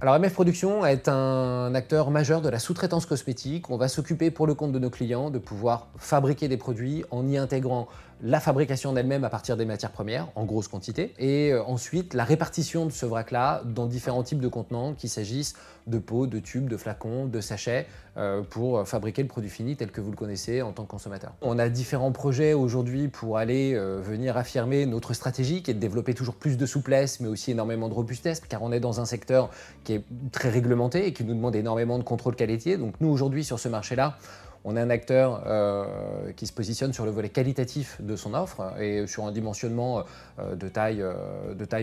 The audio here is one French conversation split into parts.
Alors MF Production est un acteur majeur de la sous-traitance cosmétique. On va s'occuper pour le compte de nos clients de pouvoir fabriquer des produits en y intégrant la fabrication en elle-même à partir des matières premières, en grosse quantité, et ensuite la répartition de ce vrac-là dans différents types de contenants, qu'il s'agisse de pots, de tubes, de flacons, de sachets, pour fabriquer le produit fini tel que vous le connaissez en tant que consommateur. On a différents projets aujourd'hui pour aller venir affirmer notre stratégie, qui est de développer toujours plus de souplesse, mais aussi énormément de robustesse, car on est dans un secteur qui est très réglementé et qui nous demande énormément de contrôle qualité. Donc nous, aujourd'hui, sur ce marché-là, on est un acteur qui se positionne sur le volet qualitatif de son offre et sur un dimensionnement de taille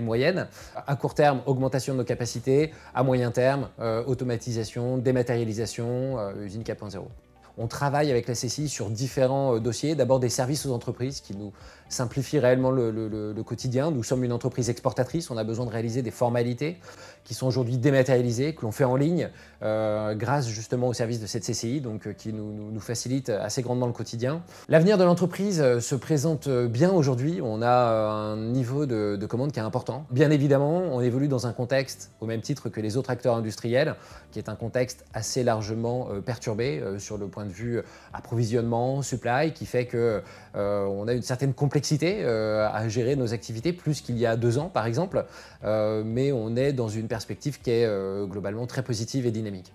moyenne. À court terme, augmentation de nos capacités. À moyen terme, automatisation, dématérialisation, usine 4.0. On travaille avec la CCI sur différents dossiers. D'abord des services aux entreprises qui nous simplifient réellement le quotidien. Nous sommes une entreprise exportatrice, on a besoin de réaliser des formalités qui sont aujourd'hui dématérialisées, que l'on fait en ligne grâce justement aux services de cette CCI, donc qui nous facilite assez grandement le quotidien. L'avenir de l'entreprise se présente bien aujourd'hui. On a un niveau de commande qui est important. Bien évidemment, on évolue dans un contexte, au même titre que les autres acteurs industriels, qui est un contexte assez largement perturbé sur le point de vue approvisionnement, supply, qui fait que on a une certaine complexité à gérer nos activités, plus qu'il y a 2 ans par exemple, mais on est dans une perspective qui est globalement très positive et dynamique.